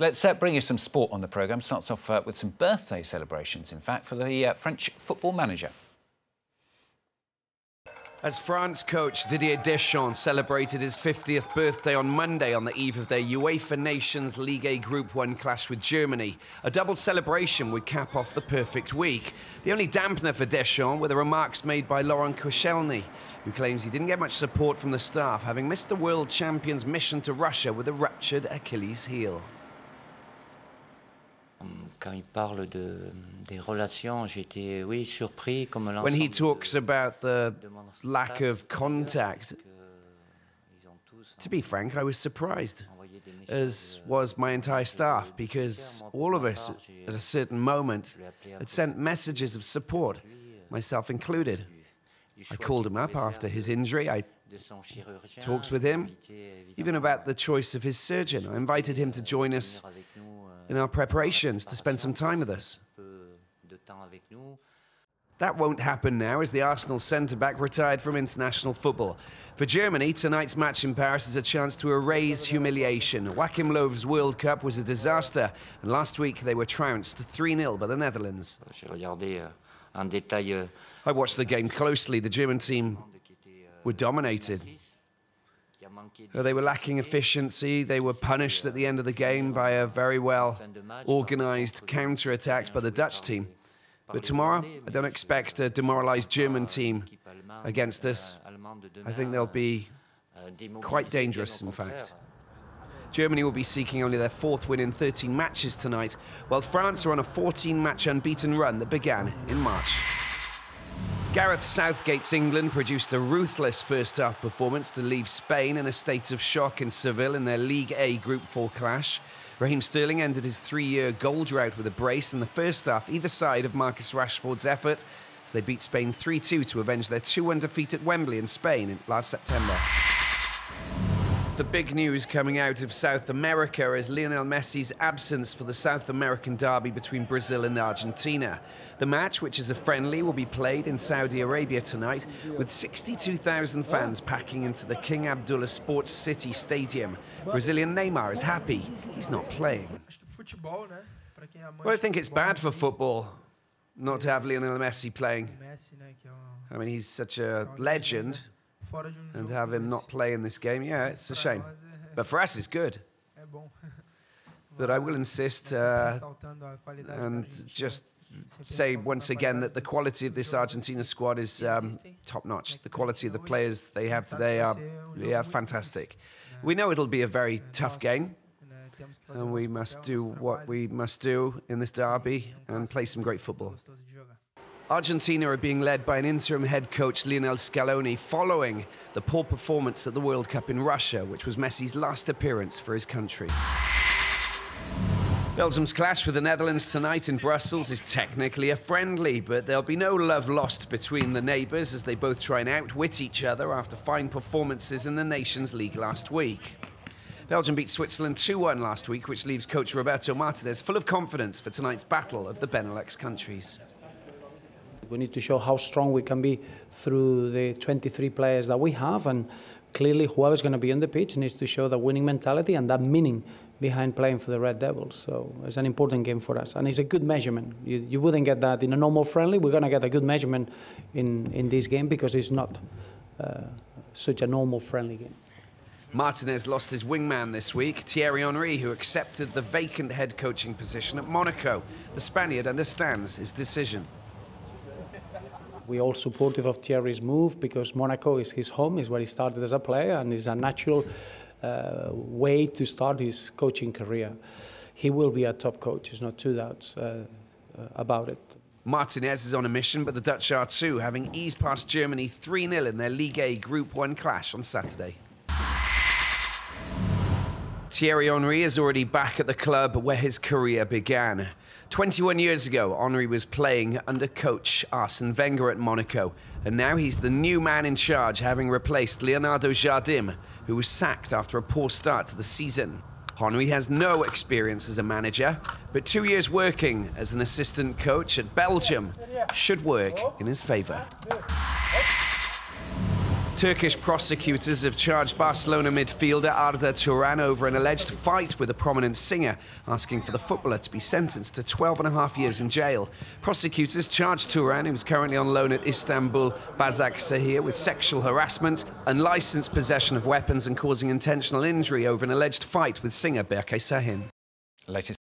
Yes, let's bring you some sport on the programme. Starts off with some birthday celebrations, in fact, for the French football manager. As France coach Didier Deschamps celebrated his 50th birthday on Monday on the eve of their UEFA Nations League A Group 1 clash with Germany, a double celebration would cap off the perfect week. The only dampener for Deschamps were the remarks made by Laurent Koscielny, who claims he didn't get much support from the staff, having missed the world champion's mission to Russia with a ruptured Achilles heel. When he talks about the lack of contact, to be frank, I was surprised, as was my entire staff, because all of us at a certain moment had sent messages of support, myself included. I called him up after his injury. I talked with him, even about the choice of his surgeon. I invited him to join us in our preparations, to spend some time with us. That won't happen now, as the Arsenal centre-back retired from international football. For Germany, tonight's match in Paris is a chance to erase humiliation. Joachim Löw's World Cup was a disaster, and last week they were trounced 3-0 by the Netherlands. I watched the game closely. The German team were dominated. They were lacking efficiency. They were punished at the end of the game by a very well organised counter-attack by the Dutch team. But tomorrow, I don't expect a demoralised German team against us. I think they'll be quite dangerous, in fact. Germany will be seeking only their 4th win in 13 matches tonight, while France are on a 14-match unbeaten run that began in March. Gareth Southgate's England produced a ruthless first-half performance to leave Spain in a state of shock in Seville in their League A Group 4 clash. Raheem Sterling ended his 3-year goal drought with a brace in the first half, either side of Marcus Rashford's effort, as they beat Spain 3-2 to avenge their 2-1 defeat at Wembley in Spain last September. The big news coming out of South America is Lionel Messi's absence for the South American derby between Brazil and Argentina. The match, which is a friendly, will be played in Saudi Arabia tonight, with 62,000 fans packing into the King Abdullah Sports City Stadium. Brazilian Neymar is happy he's not playing. Well, I think it's bad for football not to have Lionel Messi playing. I mean, he's such a legend. And to have him not play in this game, yeah, it's a shame. But for us, it's good. But I will insist and just say once again that the quality of this Argentina squad is top-notch. The quality of the players they have today are fantastic. We know it'll be a very tough game, and we must do what we must do in this derby and play some great football. Argentina are being led by an interim head coach, Lionel Scaloni, following the poor performance at the World Cup in Russia, which was Messi's last appearance for his country. Belgium's clash with the Netherlands tonight in Brussels is technically a friendly, but there'll be no love lost between the neighbours as they both try and outwit each other after fine performances in the Nations League last week. Belgium beat Switzerland 2-1 last week, which leaves coach Roberto Martinez full of confidence for tonight's battle of the Benelux countries. We need to show how strong we can be through the 23 players that we have, and clearly whoever's going to be on the pitch needs to show the winning mentality and that meaning behind playing for the Red Devils. So it's an important game for us, and it's a good measurement. You wouldn't get that in a normal friendly. We're going to get a good measurement in this game because it's not such a normal friendly game. Martinez lost his wingman this week, Thierry Henry, who accepted the vacant head coaching position at Monaco. The Spaniard understands his decision. We're all supportive of Thierry's move because Monaco is his home, is where he started as a player, and is a natural way to start his coaching career. He will be a top coach, there's no two doubts about it. Martinez is on a mission, but the Dutch are too, having eased past Germany 3-0 in their League A Group 1 clash on Saturday. Thierry Henry is already back at the club where his career began. 21 years ago, Henry was playing under coach Arsene Wenger at Monaco, and now he's the new man in charge, having replaced Leonardo Jardim, who was sacked after a poor start to the season. Henry has no experience as a manager, but 2 years working as an assistant coach at Belgium should work in his favour. Turkish prosecutors have charged Barcelona midfielder Arda Turan over an alleged fight with a prominent singer, asking for the footballer to be sentenced to 12.5 years in jail. Prosecutors charged Turan, who's currently on loan at Istanbul Başakşehir, with sexual harassment, unlicensed possession of weapons and causing intentional injury over an alleged fight with singer Berke Şahin. Latest